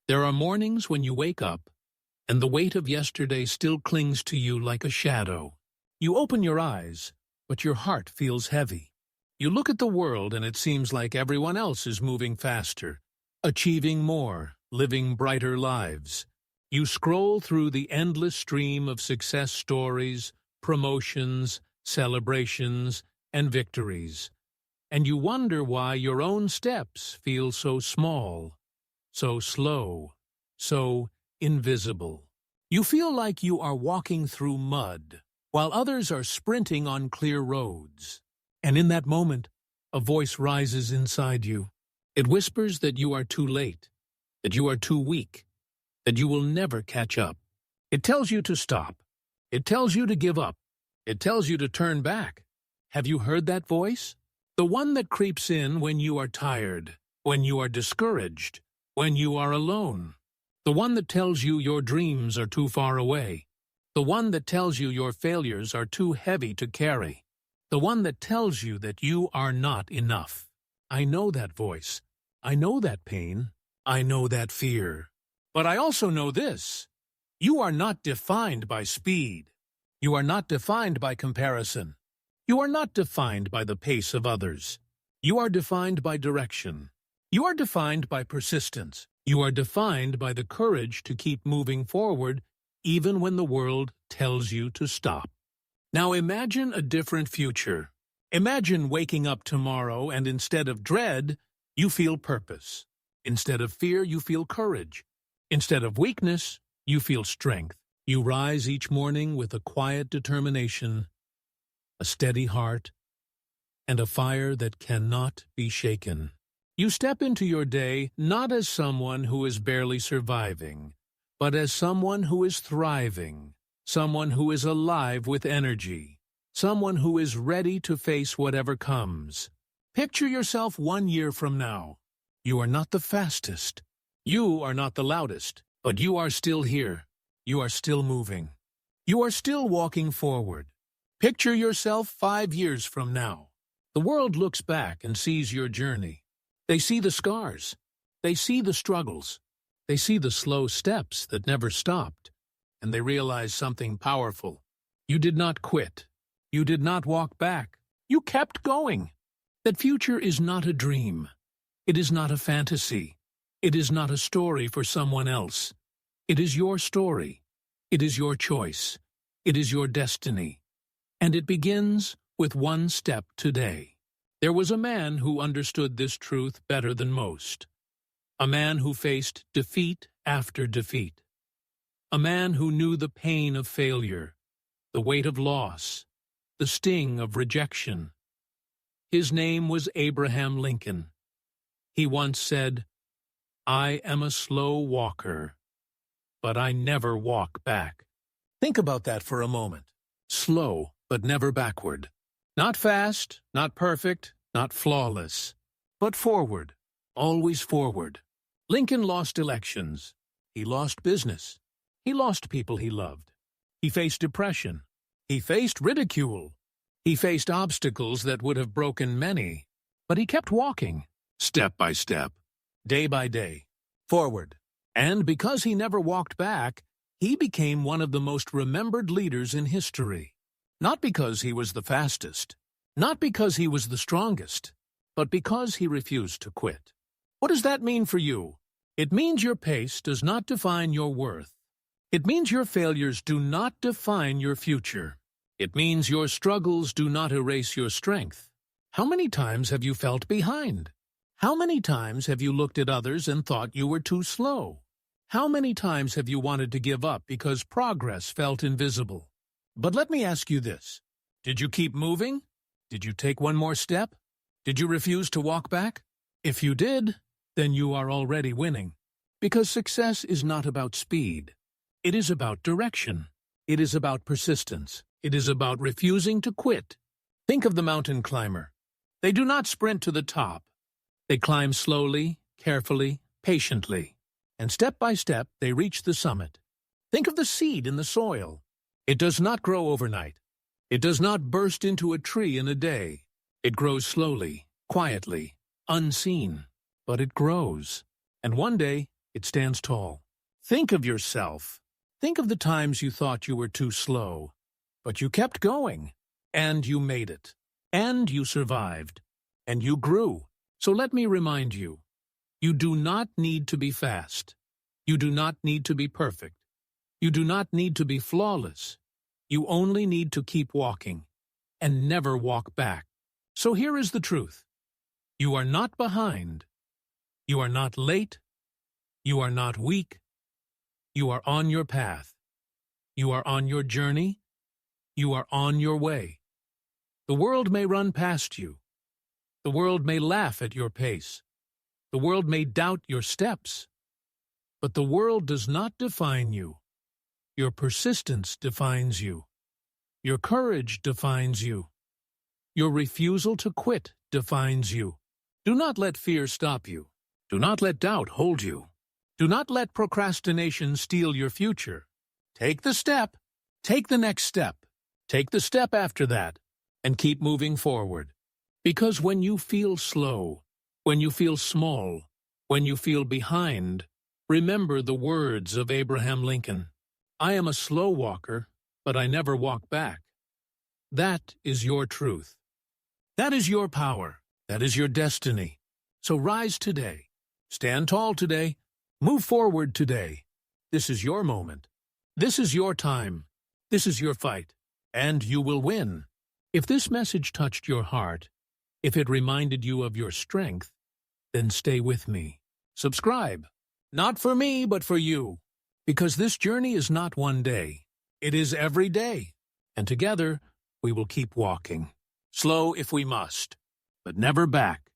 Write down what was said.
There are mornings when you wake up, and the weight of yesterday still clings to you like a shadow. You open your eyes, but your heart feels heavy. You look at the world and it seems like everyone else is moving faster, achieving more, living brighter lives. You scroll through the endless stream of success stories, promotions, celebrations, and victories, and you wonder why your own steps feel so small, so slow, so invisible. You feel like you are walking through mud, while others are sprinting on clear roads. And in that moment, a voice rises inside you. It whispers that you are too late, that you are too weak, that you will never catch up. It tells you to stop. It tells you to give up. It tells you to turn back. Have you heard that voice? The one that creeps in when you are tired, when you are discouraged, when you are alone. The one that tells you your dreams are too far away. The one that tells you your failures are too heavy to carry. The one that tells you that you are not enough. I know that voice. I know that pain. I know that fear. But I also know this. You are not defined by speed. You are not defined by comparison. You are not defined by the pace of others. You are defined by direction. You are defined by persistence. You are defined by the courage to keep moving forward even when the world tells you to stop. Now imagine a different future. Imagine waking up tomorrow and instead of dread, you feel purpose. Instead of fear, you feel courage. Instead of weakness, you feel strength. You rise each morning with a quiet determination, a steady heart, and a fire that cannot be shaken. You step into your day not as someone who is barely surviving, but as someone who is thriving. Someone who is alive with energy. Someone who is ready to face whatever comes. Picture yourself 1 year from now. You are not the fastest. You are not the loudest. But you are still here. You are still moving. You are still walking forward. Picture yourself 5 years from now. The world looks back and sees your journey. They see the scars. They see the struggles. They see the slow steps that never stopped. And they realize something powerful. You did not quit. You did not walk back. You kept going. That future is not a dream. It is not a fantasy. It is not a story for someone else. It is your story. It is your choice. It is your destiny. And it begins with one step today. There was a man who understood this truth better than most. A man who faced defeat after defeat. A man who knew the pain of failure, the weight of loss, the sting of rejection. His name was Abraham Lincoln. He once said, "I am a slow walker, but I never walk back." Think about that for a moment. Slow, but never backward. Not fast, not perfect, not flawless, but forward, always forward. Lincoln lost elections. He lost business. He lost people he loved. He faced depression. He faced ridicule. He faced obstacles that would have broken many. But he kept walking, step by step, day by day, forward. And because he never walked back, he became one of the most remembered leaders in history. Not because he was the fastest, not because he was the strongest, but because he refused to quit. What does that mean for you? It means your pace does not define your worth. It means your failures do not define your future. It means your struggles do not erase your strength. How many times have you felt behind? How many times have you looked at others and thought you were too slow? How many times have you wanted to give up because progress felt invisible? But let me ask you this. Did you keep moving? Did you take one more step? Did you refuse to walk back? If you did, then you are already winning. Because success is not about speed. It is about direction. It is about persistence. It is about refusing to quit. Think of the mountain climber. They do not sprint to the top. They climb slowly, carefully, patiently. And step by step, they reach the summit. Think of the seed in the soil. It does not grow overnight. It does not burst into a tree in a day. It grows slowly, quietly, unseen. But it grows. And one day, It stands tall. Think of yourself. Think of the times you thought you were too slow, but you kept going, and you made it, and you survived, and you grew. So let me remind you, you do not need to be fast. You do not need to be perfect. You do not need to be flawless. You only need to keep walking, and never walk back. So here is the truth. You are not behind. You are not late. You are not weak. You are on your path. You are on your journey. You are on your way. The world may run past you. The world may laugh at your pace. The world may doubt your steps. But the world does not define you. Your persistence defines you. Your courage defines you. Your refusal to quit defines you. Do not let fear stop you. Do not let doubt hold you. Do not let procrastination steal your future. Take the step. Take the next step. Take the step after that, and keep moving forward. Because when you feel slow, when you feel small, when you feel behind, remember the words of Abraham Lincoln. I am a slow walker, but I never walk back. That is your truth. That is your power. That is your destiny. So rise today. Stand tall today. Move forward today. This is your moment. This is your time. This is your fight. And you will win. If this message touched your heart, if it reminded you of your strength, then stay with me. Subscribe. Not for me, but for you. Because this journey is not one day. It is every day. And together, we will keep walking. Slow if we must, but never back.